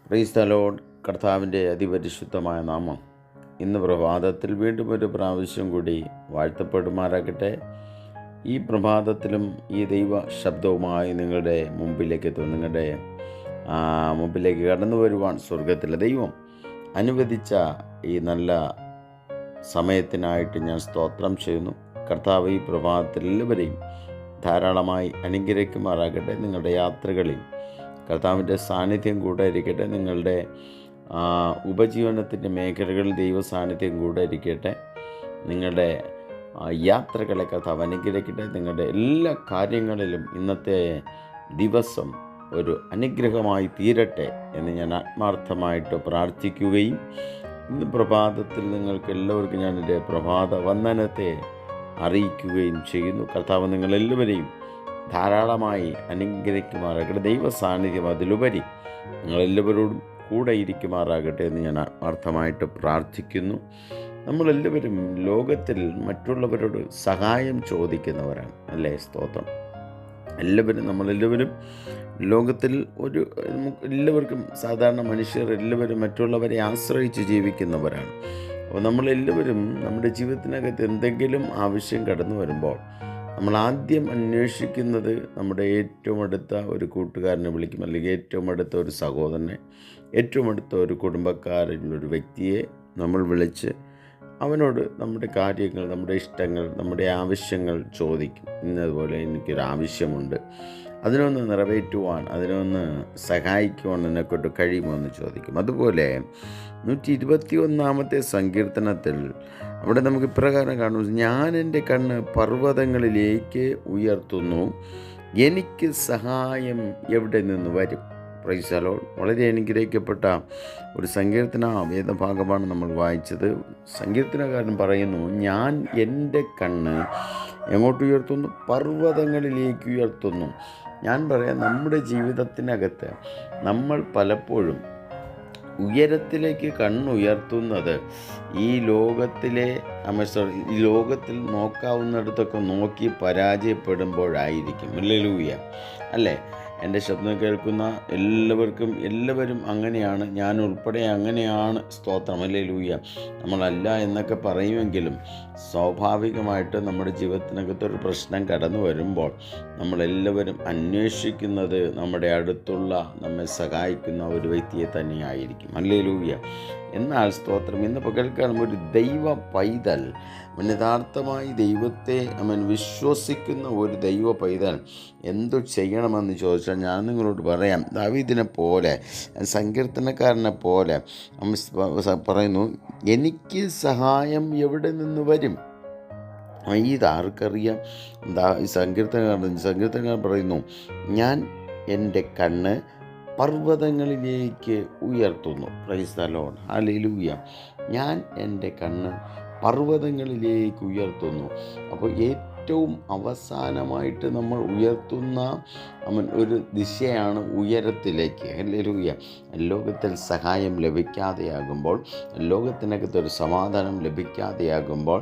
Praise the Lord. കർത്താവിൻ്റെ അതിപരിശുദ്ധമായ നാമം ഇന്ന് പ്രഭാതത്തിൽ വീണ്ടും ഒരു പ്രാവശ്യം കൂടി വാഴ്ത്തപ്പെടുമാറാകട്ടെ. ഈ പ്രഭാതത്തിലും ഈ ദൈവ ശബ്ദവുമായി നിങ്ങളുടെ മുമ്പിലേക്ക് കടന്നു വരുവാൻ സ്വർഗത്തിലെ ദൈവം അനുവദിച്ച ഈ നല്ല സമയത്തിനായിട്ട് ഞാൻ സ്തോത്രം ചെയ്യുന്നു. കർത്താവ് ഈ പ്രഭാതത്തിൽ എല്ലാവരെയും ധാരാളമായി അനുഗ്രഹിക്കുമാറാകട്ടെ. നിങ്ങളുടെ യാത്രകളിൽ കർത്താവിൻ്റെ സാന്നിധ്യം കൂടെ ഇരിക്കട്ടെ. നിങ്ങളുടെ ഉപജീവനത്തിൻ്റെ മേഖലകളിൽ ദൈവ സാന്നിധ്യം കൂടെ ഇരിക്കട്ടെ. നിങ്ങളുടെ യാത്രകളെ കർത്താവ് അനുഗ്രഹിക്കട്ടെ. നിങ്ങളുടെ എല്ലാ കാര്യങ്ങളിലും ഇന്നത്തെ ദിവസം ഒരു അനുഗ്രഹമായി തീരട്ടെ എന്ന് ഞാൻ ആത്മാർത്ഥമായിട്ട് പ്രാർത്ഥിക്കുകയും ഇന്ന് പ്രഭാതത്തിൽ നിങ്ങൾക്ക് എല്ലാവർക്കും ഞാൻ എൻ്റെ പ്രഭാത വന്ദനത്തെ അറിയിക്കുകയും ചെയ്യുന്നു. കർത്താവ് നിങ്ങളെല്ലാവരെയും ധാരാളമായി അനുഗ്രഹിക്കുമാറാകട്ടെ. ദൈവ സാന്നിധ്യം അതിലുപരി നിങ്ങളെല്ലാവരോടും കൂടെ ഇരിക്കുമാറാകട്ടെ എന്ന് ഞാൻ ആത്മാർത്ഥമായിട്ട് പ്രാർത്ഥിക്കുന്നു. നമ്മളെല്ലാവരും ലോകത്തിൽ മറ്റുള്ളവരോട് സഹായം ചോദിക്കുന്നവരാണ്, അല്ലേ? സ്തോത്രം. നമ്മളെല്ലാവരും ലോകത്തിൽ എല്ലാവർക്കും സാധാരണ മനുഷ്യർ എല്ലാവരും മറ്റുള്ളവരെ ആശ്രയിച്ച് ജീവിക്കുന്നവരാണ്. അപ്പോൾ നമ്മളെല്ലാവരും നമ്മുടെ ജീവിതത്തിനകത്ത് എന്തെങ്കിലും ആവശ്യം കടന്നു വരുമ്പോൾ നമ്മൾ ആദ്യം അന്വേഷിക്കുന്നത് നമ്മുടെ ഏറ്റവും അടുത്ത ഒരു കൂട്ടുകാരനെ വിളിക്കും, അല്ലെങ്കിൽ ഏറ്റവും അടുത്ത ഒരു സഹോദരനെ, ഏറ്റവും അടുത്ത ഒരു കുടുംബക്കാരിലൊരു വ്യക്തിയെ നമ്മൾ വിളിച്ച് അവനോട് നമ്മുടെ കാര്യങ്ങൾ, നമ്മുടെ ഇഷ്ടങ്ങൾ, നമ്മുടെ ആവശ്യങ്ങൾ ചോദിക്കും. ഇന്നതുപോലെ എനിക്കൊരാവശ്യമുണ്ട്, അതിനൊന്ന് നിറവേറ്റുവാൻ, അതിനൊന്ന് സഹായിക്കുവാൻ എന്നെക്കൊണ്ട് കഴിയുമോ എന്ന് ചോദിക്കും. അതുപോലെ 121 സങ്കീർത്തനത്തിൽ അവിടെ നമുക്ക് ഇപ്രകാരം കാണുന്നു: ഞാൻ എൻ്റെ കണ്ണ് പർവ്വതങ്ങളിലേക്ക് ഉയർത്തുന്നു, എനിക്ക് സഹായം എവിടെ നിന്ന് വരും? Praise the Lord. വളരെ അനുഗ്രഹിക്കപ്പെട്ട ഒരു സങ്കീർത്തന വേദഭാഗമാണ് നമ്മൾ വായിച്ചത്. സങ്കീർത്തനകാരൻ പറയുന്നു, ഞാൻ എൻ്റെ കണ്ണ് എങ്ങോട്ട് ഉയർത്തുന്നു? പർവ്വതങ്ങളിലേക്ക് ഉയർത്തുന്നു. ഞാൻ പറയാം, നമ്മുടെ ജീവിതത്തിനകത്ത് നമ്മൾ പലപ്പോഴും ഉയരത്തിലേക്ക് കണ്ണുയർത്തുന്നത് ഈ ലോകത്തിൽ നോക്കാവുന്നിടത്തൊക്കെ നോക്കി പരാജയപ്പെടുമ്പോഴായിരിക്കും. ഹല്ലേലൂയ, അല്ലേ? എൻ്റെ ശബ്ദം കേൾക്കുന്ന എല്ലാവരും അങ്ങനെയാണ്, ഞാൻ ഉൾപ്പെടെ അങ്ങനെയാണ്. സ്തോത്രം, ഹല്ലേലൂയ. നമ്മളല്ല എന്നൊക്കെ പറയുമെങ്കിലും സ്വാഭാവികമായിട്ട് നമ്മുടെ ജീവിതത്തിനകത്തൊരു പ്രശ്നം കടന്നു വരുമ്പോൾ നമ്മളെല്ലാവരും അന്വേഷിക്കുന്നത് നമ്മുടെ അടുത്തുള്ള നമ്മെ സഹായിക്കുന്ന ഒരു വ്യക്തിയെ തന്നെയായിരിക്കും. ഹല്ലേലൂയ. എന്നാൽ സ്തോത്രം, ഇന്ന് പകൽക്കാലം ഒരു ദൈവ പൈതൽ, യഥാർത്ഥമായി ദൈവത്തെ വിശ്വസിക്കുന്ന ഒരു ദൈവ പൈതൽ എന്തു ചെയ്യണമെന്ന് ചോദിച്ചാൽ ഞാൻ നിങ്ങളോട് പറയാം. ദാവീദിനെ പോലെ, സങ്കീർത്തനക്കാരനെ പോലെ പറയുന്നു, എനിക്ക് സഹായം എവിടെ നിന്ന് വരും? ഇതാർക്കറിയാം? സങ്കീർത്തനക്കാരൻ പറയുന്നു, ഞാൻ എൻ്റെ കണ്ണ് പർവ്വതങ്ങളിലേക്ക് ഉയർത്തുന്നു. Praise the Lord. ഹല്ലേലൂയ. ഞാൻ എൻ്റെ കണ്ണ് പർവ്വതങ്ങളിലേക്ക് ഉയർത്തുന്നു. അപ്പോൾ ഏറ്റവും അവസാനമായിട്ട് നമ്മൾ ഉയർത്തുന്ന ഒരു ദിശയാണ് ഉയരത്തിലേക്ക്. ഹല്ലേലൂയ. ലോകത്തിൽ സഹായം ലഭിക്കാതെയാകുമ്പോൾ, ലോകത്തിനകത്തൊരു സമാധാനം ലഭിക്കാതെയാകുമ്പോൾ,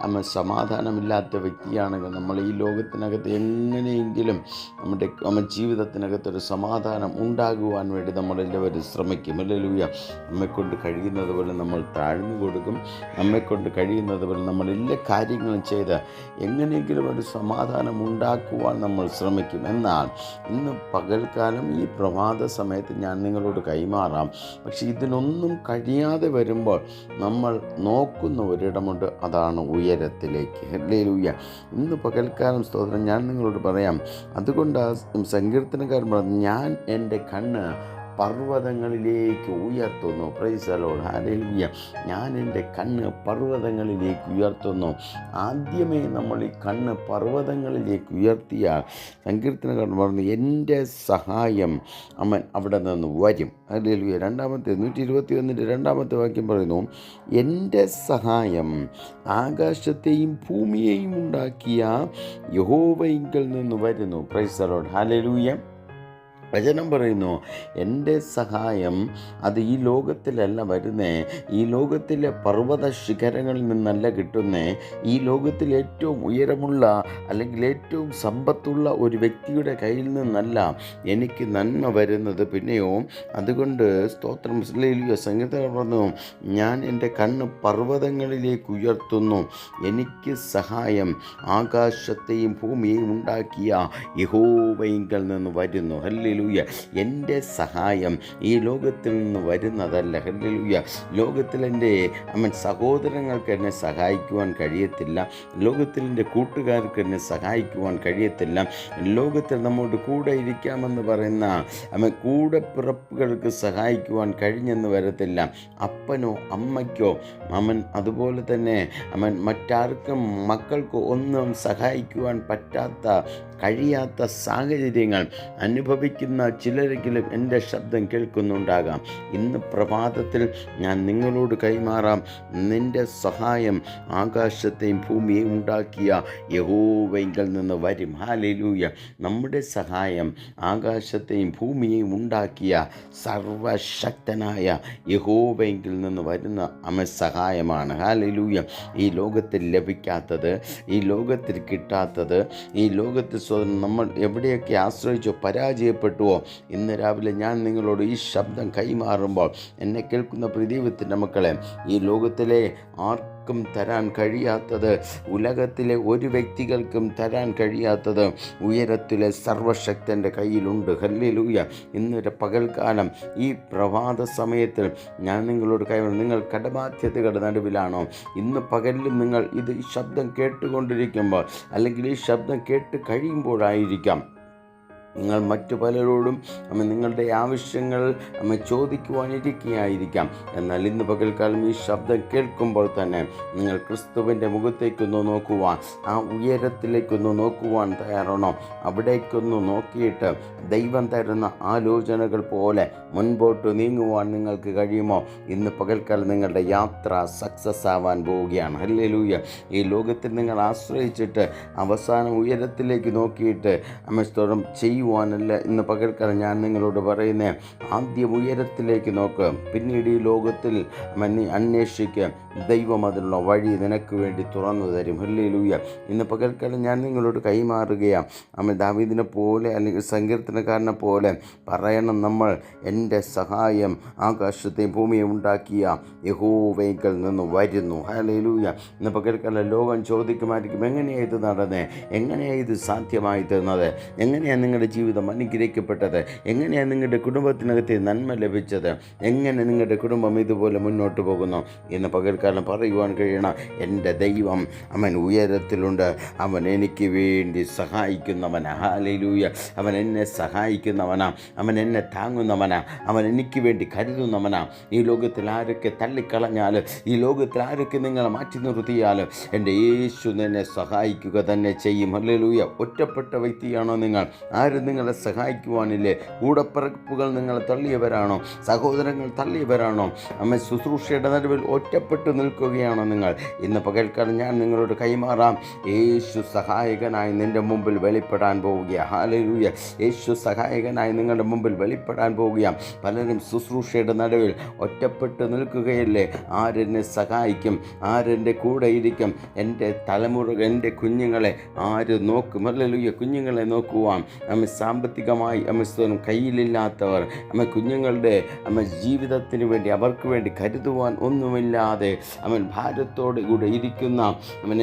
നമ്മൾ സമാധാനമില്ലാത്ത വ്യക്തിയാണെങ്കിൽ നമ്മൾ ഈ ലോകത്തിനകത്ത് എങ്ങനെയെങ്കിലും നമ്മുടെ ജീവിതത്തിനകത്തൊരു സമാധാനം ഉണ്ടാകുവാൻ വേണ്ടി നമ്മളെല്ലാവരും ശ്രമിക്കും. ഹല്ലേലൂയ. നമ്മെക്കൊണ്ട് കഴിയുന്നത് പോലെ നമ്മൾ താഴ്ന്നു കൊടുക്കും. നമ്മെക്കൊണ്ട് കഴിയുന്നത് പോലെ നമ്മൾ എല്ലാ കാര്യങ്ങളും ചെയ്ത് എങ്ങനെയെങ്കിലും ഒരു സമാധാനം ഉണ്ടാക്കുവാൻ നമ്മൾ ശ്രമിക്കും. എന്നാൽ ഇന്ന് പകൽക്കാലം ഈ പ്രഭാത സമയത്ത് ഞാൻ നിങ്ങളോട് കൈമാറാം. പക്ഷെ ഇതിനൊന്നും കഴിയാതെ വരുമ്പോൾ നമ്മൾ നോക്കുന്ന ഒരിടമുണ്ട്, അതാണ് ഉയരത്തിലേക്ക്. ഹല്ലേലൂയ. ഇന്ന് പകൽക്കാലം സ്തോത്രം, ഞാൻ നിങ്ങളോട് പറയാം. അതുകൊണ്ട് സങ്കീർത്തനക്കാരൻ പറഞ്ഞു, ഞാൻ എൻ്റെ കണ്ണ് പർവ്വതങ്ങളിലേക്ക് ഉയർത്തുന്നു. Praise the Lord. ഹല്ലേലൂയ. ഞാൻ എൻ്റെ കണ്ണ് പർവ്വതങ്ങളിലേക്ക് ഉയർത്തുന്നു. ആദ്യമേ നമ്മൾ ഈ കണ്ണ് പർവ്വതങ്ങളിലേക്ക് ഉയർത്തിയാൽ സങ്കീർത്തനക്കാരൻ പറഞ്ഞു, എൻ്റെ സഹായം അവിടെ നിന്ന് വരും. ഹല്ലേലൂയ. 121 രണ്ടാമത്തെ വാക്യം പറയുന്നു, എൻ്റെ സഹായം ആകാശത്തെയും ഭൂമിയെയും ഉണ്ടാക്കിയ യഹോവയിങ്കൽ നിന്ന് വരുന്നു. Praise the Lord. ഹല്ലേലൂയ. വചനം പറയുന്നു, എൻ്റെ സഹായം അത് ഈ ലോകത്തിലല്ല വരുന്നേ, ഈ ലോകത്തിലെ പർവ്വത ശിഖരങ്ങളിൽ നിന്നല്ല കിട്ടുന്നേ, ഈ ലോകത്തിൽ ഏറ്റവും ഉയരമുള്ള അല്ലെങ്കിൽ ഏറ്റവും സമ്പത്തുള്ള ഒരു വ്യക്തിയുടെ കയ്യിൽ നിന്നല്ല എനിക്ക് നന്മ വരുന്നത്. പിന്നെയോ അതുകൊണ്ട് സ്തോത്രം, സംഗീതം പറഞ്ഞു, ഞാൻ എൻ്റെ കണ്ണ് പർവ്വതങ്ങളിലേക്ക് ഉയർത്തുന്നു, എനിക്ക് സഹായം ആകാശത്തെയും ഭൂമിയെയും ഉണ്ടാക്കിയ യഹോവയിങ്കൽ നിന്ന് വരുന്നു. ഹല്ലേലൂയ. എൻ്റെ സഹായം ഈ ലോകത്തിൽ നിന്ന് വരുന്നതല്ല. ഹല്ലേലൂയ. ലോകത്തിൽ എൻ്റെ സഹോദരങ്ങൾക്ക് എന്നെ സഹായിക്കുവാൻ കഴിയത്തില്ല, ലോകത്തിൽ എൻ്റെ കൂട്ടുകാർക്ക് എന്നെ സഹായിക്കുവാൻ കഴിയത്തില്ല, ലോകത്തിൽ നമ്മോട് കൂടെ ഇരിക്കാമെന്ന് പറയുന്ന കൂടെ പിറപ്പുകൾക്ക് സഹായിക്കുവാൻ കഴിഞ്ഞെന്ന് വരത്തില്ല. അപ്പനോ അമ്മയ്ക്കോ അതുപോലെ തന്നെ മറ്റാർക്കും മക്കൾക്കോ ഒന്നും സഹായിക്കുവാൻ കഴിയാത്ത സാഹചര്യങ്ങൾ അനുഭവിക്കുന്ന ചിലരെങ്കിലും എൻ്റെ ശബ്ദം കേൾക്കുന്നുണ്ടാകാം. ഇന്ന് പ്രഭാതത്തിൽ ഞാൻ നിങ്ങളോട് കൈമാറാം, നിൻ്റെ സഹായം ആകാശത്തെയും ഭൂമിയെയും ഉണ്ടാക്കിയ യഹോവയിങ്കൽ നിന്ന് വരും. ഹല്ലേലൂയ. നമ്മുടെ സഹായം ആകാശത്തെയും ഭൂമിയെയും ഉണ്ടാക്കിയ സർവശക്തനായ യഹോവയിങ്കൽ നിന്ന് വരുന്ന സഹായമാണ്. ഹല്ലേലൂയ. ഈ ലോകത്തിൽ ലഭിക്കാത്തത്, ഈ ലോകത്തിൽ കിട്ടാത്തത്, ഈ ലോകത്തിൽ നമ്മൾ എവിടെയൊക്കെ ആശ്രയിച്ചോ പരാജയപ്പെട്ടുവോ, ഇന്ന് രാവിലെ ഞാൻ നിങ്ങളോട് ഈ ശബ്ദം കൈമാറുമ്പോൾ എന്നെ കേൾക്കുന്ന ദൈവത്തിൻ്റെ മക്കളെ, ഈ ലോകത്തിലെ ആർക്കും തരാൻ കഴിയാത്തത്, ഉലകത്തിലെ ഒരു വ്യക്തികൾക്കും തരാൻ കഴിയാത്തത് ഉയരത്തിലെ സർവശക്തൻ്റെ കയ്യിലുണ്ട്. ഹല്ലേലൂയ. ഇന്നൊരു പകൽക്കാലം ഈ പ്രഭാത സമയത്തിൽ ഞാൻ നിങ്ങളോട് നിങ്ങൾ കടബാധ്യതകളുടെ നടുവിലാണോ? ഇന്ന് പകലിലും നിങ്ങൾ ഈ ശബ്ദം കേട്ടുകൊണ്ടിരിക്കുമ്പോൾ അല്ലെങ്കിൽ ഈ ശബ്ദം കേട്ട് കഴിയുമ്പോഴായിരിക്കാം നിങ്ങൾ മറ്റു പലരോടും നിങ്ങളുടെ ആവശ്യങ്ങൾ ചോദിക്കുവാനിരിക്കുകയായിരിക്കാം. എന്നാൽ ഇന്ന് പകൽക്കാലം ഈ ശബ്ദം കേൾക്കുമ്പോൾ തന്നെ നിങ്ങൾ ക്രിസ്തുവിൻ്റെ മുഖത്തേക്കൊന്ന് നോക്കുവാൻ, ആ ഉയരത്തിലേക്കൊന്ന് നോക്കുവാൻ തയ്യാറാണോ? അവിടേക്കൊന്ന് നോക്കിയിട്ട് ദൈവം തരുന്ന ആലോചനകൾ പോലെ മുൻപോട്ട് നീങ്ങുവാൻ നിങ്ങൾക്ക് കഴിയുമോ? ഇന്ന് പകൽക്കാലം നിങ്ങളുടെ യാത്ര സക്സസ് ആവാൻ പോവുകയാണ്. ഹല്ലേലൂയ. ഈ ലോകത്തിൽ നിങ്ങൾ ആശ്രയിച്ചിട്ട് അവസാനം ഉയരത്തിലേക്ക് നോക്കിയിട്ട് സ്തോത്രം ചെയ്യുവാനല്ല ഇന്ന് പകൽക്കാലം ഞാൻ നിങ്ങളോട് പറയുന്നത്. ആദ്യം ഉയരത്തിലേക്ക് നോക്ക്, പിന്നീട് ഈ ലോകത്തിൽ അന്വേഷിക്കുക. ദൈവം അതിനുള്ള വഴി നിനക്ക് വേണ്ടി തുറന്നു തരും. ഹല്ലേലൂയ. ഇന്ന് പകൽക്കാലം ഞാൻ നിങ്ങളോട് കൈമാറുകയാണ്. ദാവീദിനെ പോലെ അല്ലെങ്കിൽ സങ്കീർത്തനക്കാരനെ പോലെ പറയണം നമ്മൾ, എൻ്റെ സഹായം ആകാശത്തെയും ഭൂമിയെയും ഉണ്ടാക്കിയ യഹോവയിങ്കൽ നിന്ന് വരുന്നു. ഹല്ലേലൂയ. ഇന്ന് പകൽക്കാലം ലോകം ചോദിക്കുമായിരിക്കും, എങ്ങനെയാണ് ഇത് നടന്നത്? എങ്ങനെയാണ് ഇത് സാധ്യമായി തീർന്നത്? എങ്ങനെയാണ് നിങ്ങളുടെ ജീവിതം അനുഗ്രഹിക്കപ്പെട്ടത്? എങ്ങനെയാണ് നിങ്ങളുടെ കുടുംബത്തിനകത്ത് നന്മ ലഭിച്ചത്? എങ്ങനെ നിങ്ങളുടെ കുടുംബം ഇതുപോലെ മുന്നോട്ട് പോകുന്നു? എന്ന് പകൽക്കാലം പറയുവാൻ കഴിയണം, എൻ്റെ ദൈവം ഉയരത്തിലുണ്ട്, അവൻ എനിക്ക് വേണ്ടി സഹായിക്കുന്നവനാ. ഹല്ലേലൂയ. അവൻ എന്നെ സഹായിക്കുന്നവനാ, അവൻ എന്നെ താങ്ങുന്നവനാ, അവൻ എനിക്ക് വേണ്ടി കരുതുന്നവനാ. ഈ ലോകത്തിൽ ആരൊക്കെ തള്ളിക്കളഞ്ഞാൽ, ഈ ലോകത്തിൽ ആരൊക്കെ നിങ്ങളെ മാറ്റി നിർത്തിയാൽ, എൻ്റെ യേശു നിന്നെ സഹായിക്കുക തന്നെ ചെയ്യും. ഹല്ലേലൂയ. ഒറ്റപ്പെട്ട വ്യക്തിയാണോ നിങ്ങൾ? ആരും നിങ്ങളെ സഹായിക്കുവാനില്ലേ? കൂടപ്പിറപ്പുകൾ നിങ്ങളെ തള്ളിയവരാണോ? സഹോദരങ്ങൾ തള്ളിയവരാണോ? ശുശ്രൂഷയുടെ നടുവിൽ ഒറ്റപ്പെട്ടു നിൽക്കുകയാണോ നിങ്ങൾ? ഇന്ന് പകൽക്കാലം ഞാൻ നിങ്ങളോട് കൈമാറാം, യേശു സഹായകനായി നിൻ്റെ മുമ്പിൽ വെളിപ്പെടാൻ പോവുകയാണ്. ഹല്ലേലൂയ. യേശു സഹായകനായി നിങ്ങളുടെ മുമ്പിൽ വെളിപ്പെടാൻ പോവുകയാണ്. പലരും ശുശ്രൂഷയുടെ നടുവിൽ ഒറ്റപ്പെട്ട് നിൽക്കുകയല്ലേ? ആരെന്നെ സഹായിക്കും? ആരെൻ്റെ കൂടെ ഇരിക്കും? എൻ്റെ തലമുറ, എൻ്റെ കുഞ്ഞുങ്ങളെ ആര് നോക്കും? ഹല്ലേലൂയ. കുഞ്ഞുങ്ങളെ നോക്കുവാൻ സാമ്പത്തികമായി കയ്യിലില്ലാത്തവർ, കുഞ്ഞുങ്ങളുടെ ജീവിതത്തിന് വേണ്ടി അവർക്ക് വേണ്ടി കരുതുവാൻ ഒന്നുമില്ലാതെ ഭാരത്തോട് കൂടെ ഇരിക്കുന്ന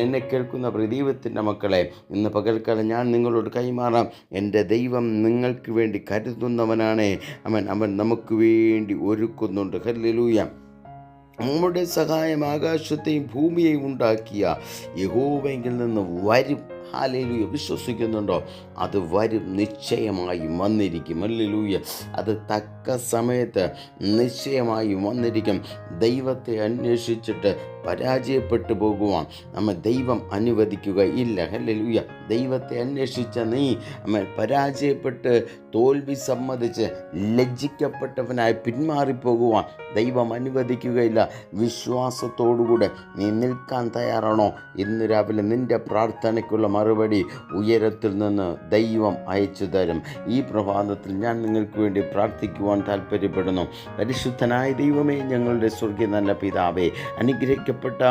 എന്നെ കേൾക്കുന്ന ദൈവത്തിൻ്റെ മക്കളെ, ഇന്ന് പകൽക്കാലം ഞാൻ നിങ്ങളോട് കൈമാറാം, എൻ്റെ ദൈവം നിങ്ങൾക്ക് വേണ്ടി കരുതുന്നവനാണ്. അവൻ നമുക്ക് വേണ്ടി ഒരുക്കുന്നുണ്ട്. ഹല്ലേലൂയ. നമ്മുടെ സഹായം ആകാശത്തെയും ഭൂമിയെയും ഉണ്ടാക്കിയ യഹോവയിൽ നിന്ന് വരും. ഹല്ലേലൂയ. വിശ്വസിക്കുന്നുണ്ടോ? അത് വരും, നിശ്ചയമായും വന്നിരിക്കും. ഹല്ലേലൂയ. അത് തക്ക സമയത്ത് നിശ്ചയമായും വന്നിരിക്കും. ദൈവത്തെ അന്വേഷിച്ചിട്ട് പരാജയപ്പെട്ടു പോകുവാൻ ദൈവം അനുവദിക്കുകയില്ല. ഹല്ലേലൂയ. ദൈവത്തെ അന്വേഷിച്ച നീ പരാജയപ്പെട്ട് തോൽവി സമ്മതിച്ച് ലജ്ജിക്കപ്പെട്ടവനായി പിന്മാറിപ്പോകുവാൻ ദൈവം അനുവദിക്കുകയില്ല. വിശ്വാസത്തോടുകൂടെ നീ നിൽക്കാൻ തയ്യാറാണോ? ഇന്ന് രാവിലെ നിൻ്റെ പ്രാർത്ഥനയ്ക്കുള്ള മറുപടി ഉയരത്തിൽ നിന്ന് ദൈവം അയച്ചു തരും. ഈ പ്രഭാതത്തിൽ ഞാൻ നിങ്ങൾക്ക് വേണ്ടി പ്രാർത്ഥിക്കുവാൻ താല്പര്യപ്പെടുന്നു. പരിശുദ്ധനായ ദൈവമേ, ഞങ്ങളുടെ സ്വർഗീയ നല്ല പിതാവേ, അനുഗ്രഹിക്കപ്പെട്ട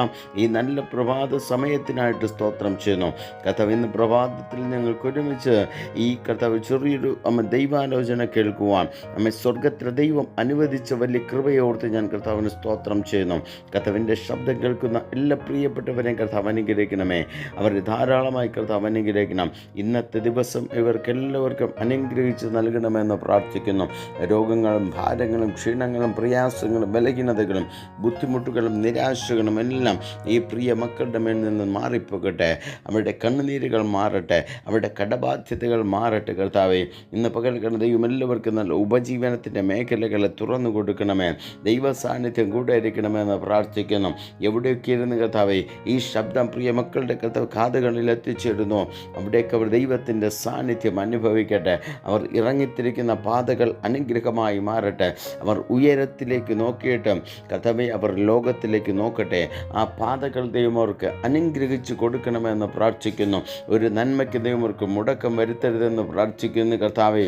ഈ നല്ല പ്രഭാത സമയത്തിനായിട്ട് സ്തോത്രം ചെയ്യുന്നു. കർത്താവ്, ഇന്ന് പ്രഭാതത്തിൽ ഞങ്ങൾക്ക് ഒരുമിച്ച് ഈ കർത്താവ് ചെറിയൊരു ദൈവാലോചന കേൾക്കുവാൻ സ്വർഗത്തിലെ ദൈവം അനുവദിച്ച വലിയ കൃപയോർത്ത് ഞാൻ കർത്താവിന് സ്തോത്രം ചെയ്യുന്നു. കർത്താവിൻ്റെ ശബ്ദം കേൾക്കുന്ന എല്ലാ പ്രിയപ്പെട്ടവരെയും കർത്താവ് അനുഗ്രഹിക്കണമേ. അവരെ ധാരാളമായി കർത്താവ് അനുഗ്രഹിക്കണം. ഇന്നത്തെ ദിവസം ഇവർക്കെല്ലാവർക്കും അനുഗ്രഹിച്ച് നൽകണമെന്ന് പ്രാർത്ഥിക്കുന്നു. രോഗങ്ങളും ഭാരങ്ങളും ക്ഷീണങ്ങളും പ്രയാസങ്ങളും ബലഹീനതകളും ബുദ്ധിമുട്ടുകളും നിരാശകളും എല്ലാം ഈ പ്രിയ മക്കളുടെ മേൽ നിന്ന് മാറിപ്പോകട്ടെ. അവരുടെ കണ്ണുനീരുകൾ മാറട്ടെ, അവരുടെ കടബാധ്യതകൾ മാറട്ടെ. കർത്താവേ, ഇന്ന് പകൽ കണ്ട ദൈവം എല്ലാവർക്കും നല്ല ഉപജീവനത്തിൻ്റെ മേഖലകളെ തുറന്നു കൊടുക്കണമേ. ദൈവ സാന്നിധ്യം കൂടെ ഇരിക്കണമെന്ന് പ്രാർത്ഥിക്കുന്നു. എവിടെയൊക്കെ ഇരുന്ന് കർത്താവേ ഈ ശബ്ദം പ്രിയ മക്കളുടെ കർത്താവ് കാതുകളിൽ എത്തിച്ചേരുന്നു, അവിടേക്ക് അവർ ദൈവത്തിൻ്റെ സാന്നിധ്യം അനുഭവിക്കട്ടെ. അവർ ഇറങ്ങിത്തിരിക്കുന്ന പാതകൾ അനുഗ്രഹമായി മാറട്ടെ. അവർ ഉയരത്തിലേക്ക് നോക്കിയിട്ട് കർത്താവേ അവർ ലോകത്തിലേക്ക് നോക്കട്ടെ. ആ പാതകൾ ദൈവം അവർക്ക് അനുഗ്രഹിച്ച് കൊടുക്കണമെന്ന് പ്രാർത്ഥിക്കുന്നു. ഒരു നന്മയ്ക്ക് ദൈവം അവർക്ക് മുടക്കം വരുത്തരുതെന്ന് പ്രാർത്ഥിക്കുന്നു. കർത്താവേ,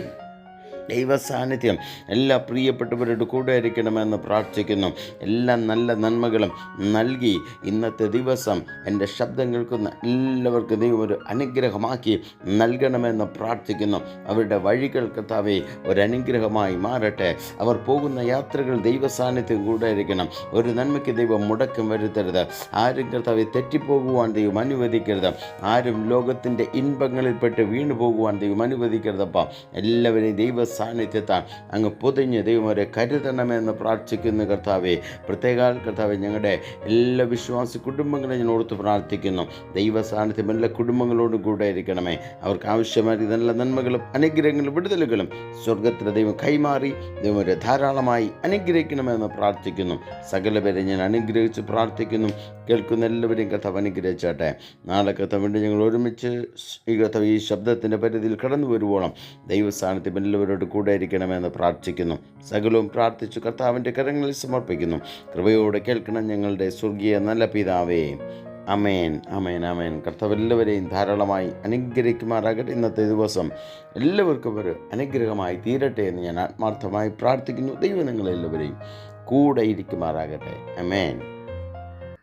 ദൈവ സാന്നിധ്യം എല്ലാ പ്രിയപ്പെട്ടവരുടെ കൂടെ ഇരിക്കണമെന്ന് പ്രാർത്ഥിക്കുന്നു. എല്ലാ നല്ല നന്മകളും നൽകി ഇന്നത്തെ ദിവസം എൻ്റെ ശബ്ദം കേൾക്കുന്ന എല്ലാവർക്കും ദൈവം ഒരു അനുഗ്രഹമാക്കി നൽകണമെന്ന് പ്രാർത്ഥിക്കുന്നു. അവരുടെ വഴികൾ കർത്താവേ ഒരു അനുഗ്രഹമായി മാറട്ടെ. അവർ പോകുന്ന യാത്രകൾ ദൈവ സാന്നിധ്യം കൂടെ ഇരിക്കണം. ഒരു നന്മയ്ക്ക് ദൈവം മുടക്കം വരുത്തരുത്. ആരും കർത്താവെ തെറ്റിപ്പോകുവാൻ ദൈവം അനുവദിക്കരുത്. ആരും ലോകത്തിൻ്റെ ഇൻപങ്ങളിൽപ്പെട്ട് വീണു പോകുവാൻ ദൈവം അനുവദിക്കരുതപ്പ. എല്ലാവരെയും ദൈവ സാന്നിധ്യത്താൽ അങ്ങ് പൊതിഞ്ഞ് ദൈവം അവരെ കരുതണമെന്ന് പ്രാർത്ഥിക്കുന്നു. കർത്താവെ, പ്രത്യേക കർത്താവെ ഞങ്ങളുടെ എല്ലാ വിശ്വാസി കുടുംബങ്ങളെ ഞാൻ ഓർത്ത് പ്രാർത്ഥിക്കുന്നു. ദൈവ സാന്നിധ്യം എല്ലാ കുടുംബങ്ങളോടും കൂടെ ഇരിക്കണമേ. അവർക്ക് ആവശ്യമായ നല്ല നന്മകളും അനുഗ്രഹങ്ങളും വിടുതലുകളും സ്വർഗത്തിലെ ദൈവം കൈമാറി ദൈവം അവരെ ധാരാളമായി അനുഗ്രഹിക്കണമെന്ന് പ്രാർത്ഥിക്കുന്നു. സകല പേരെ ഞാൻ അനുഗ്രഹിച്ച് പ്രാർത്ഥിക്കുന്നു. കേൾക്കുന്ന എല്ലാവരെയും കർത്താവ് അനുഗ്രഹിച്ചാട്ടെ. നാളെ കർത്താവ് വേണ്ടി ഞങ്ങൾ ഒരുമിച്ച് ഈ ശബ്ദത്തിൻ്റെ പരിധിയിൽ കടന്നു വരുവോളം ദൈവ സാന്നിധ്യം എല്ലാവരോട് കൂടെ ഇരിക്കണമെന്ന് പ്രാർത്ഥിക്കുന്നു. സകലവും പ്രാർത്ഥിച്ചു കർത്താവിൻ്റെ കരങ്ങളിൽ സമർപ്പിക്കുന്നു. കൃപയോടെ കേൾക്കണം ഞങ്ങളുടെ സ്വർഗീയ നല്ല പിതാവേ. അമേൻ, അമേൻ, അമേൻ. കർത്താവ് എല്ലാവരെയും ധാരാളമായി അനുഗ്രഹിക്കുമാറാകട്ടെ. ഇന്നത്തെ ദിവസം എല്ലാവർക്കും ഒരു അനുഗ്രഹമായി തീരട്ടെ എന്ന് ഞാൻ ആത്മാർത്ഥമായി പ്രാർത്ഥിക്കുന്നു. ദൈവം നിങ്ങളെല്ലാവരെയും കൂടെ ഇരിക്കുമാറാകട്ടെ. അമേൻ.